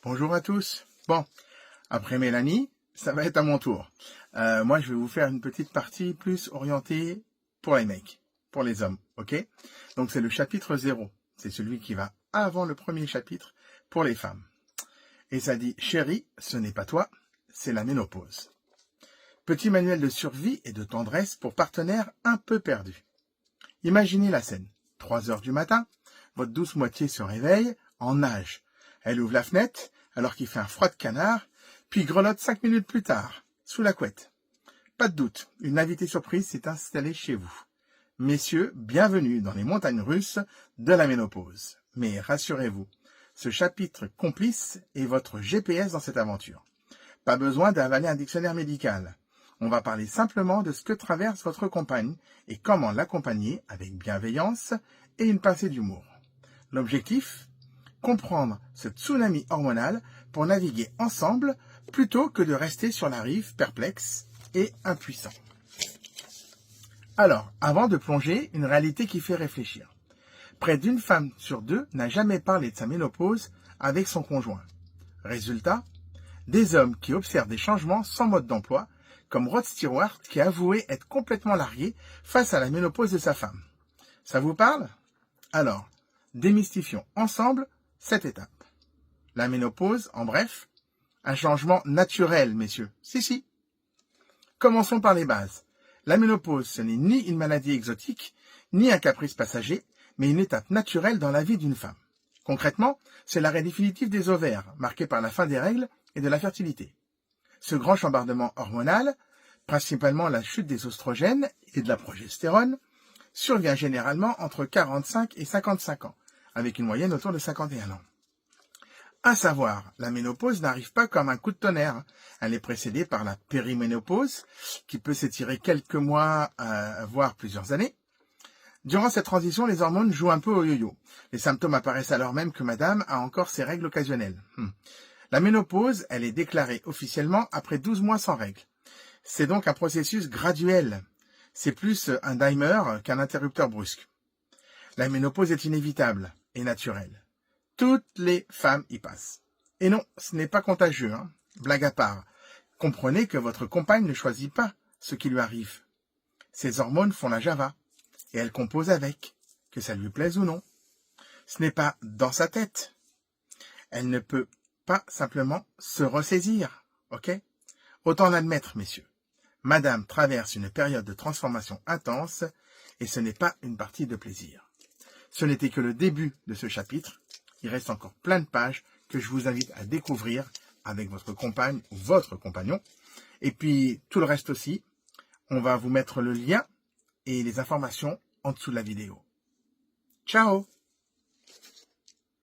Bonjour à tous. Bon, après Mélanie, ça va être à mon tour. Moi, je vais vous faire une petite partie plus orientée pour les mecs, pour les hommes, ok? Donc, c'est le chapitre 0. C'est celui qui va avant le premier chapitre pour les femmes. Et ça dit, chérie, ce n'est pas toi, c'est la ménopause. Petit manuel de survie et de tendresse pour partenaires un peu perdus. Imaginez la scène. 3 heures du matin, votre douce moitié se réveille en nage. Elle ouvre la fenêtre alors qu'il fait un froid de canard, puis grelotte 5 minutes plus tard, sous la couette. Pas de doute, une invitée surprise s'est installée chez vous. Messieurs, bienvenue dans les montagnes russes de la ménopause. Mais rassurez-vous, ce chapitre complice est votre GPS dans cette aventure. Pas besoin d'avaler un dictionnaire médical. On va parler simplement de ce que traverse votre compagne et comment l'accompagner avec bienveillance et une pincée d'humour. L'objectif ? Comprendre ce tsunami hormonal pour naviguer ensemble plutôt que de rester sur la rive perplexe et impuissant. Alors, avant de plonger, une réalité qui fait réfléchir. Près d'une femme sur deux n'a jamais parlé de sa ménopause avec son conjoint. Résultat, des hommes qui observent des changements sans mode d'emploi, comme Rod Stewart qui a avoué être complètement largué face à la ménopause de sa femme. Ça vous parle ? Alors, démystifions ensemble cette étape. La ménopause, en bref, un changement naturel, messieurs. Si. Commençons par les bases. La ménopause, ce n'est ni une maladie exotique, ni un caprice passager, mais une étape naturelle dans la vie d'une femme. Concrètement, c'est l'arrêt définitif des ovaires, marqué par la fin des règles et de la fertilité. Ce grand chambardement hormonal, principalement la chute des oestrogènes et de la progestérone, survient généralement entre 45 et 55 ans, avec une moyenne autour de 51 ans. À savoir, la ménopause n'arrive pas comme un coup de tonnerre. Elle est précédée par la périménopause, qui peut s'étirer quelques mois, voire plusieurs années. Durant cette transition, les hormones jouent un peu au yo-yo. Les symptômes apparaissent alors même que madame a encore ses règles occasionnelles. La ménopause, elle est déclarée officiellement après 12 mois sans règles. C'est donc un processus graduel. C'est plus un dimer qu'un interrupteur brusque. La ménopause est inévitable et naturelle. Toutes les femmes y passent. Et non, ce n'est pas contagieux, hein. Blague à part. Comprenez que votre compagne ne choisit pas ce qui lui arrive. Ses hormones font la java, et elle compose avec, que ça lui plaise ou non. Ce n'est pas dans sa tête. Elle ne peut pas simplement se ressaisir, ok ? Autant l'admettre, messieurs. Madame traverse une période de transformation intense, et ce n'est pas une partie de plaisir. Ce n'était que le début de ce chapitre. Il reste encore plein de pages que je vous invite à découvrir avec votre compagne ou votre compagnon. Et puis, tout le reste aussi, on va vous mettre le lien et les informations en dessous de la vidéo. Ciao!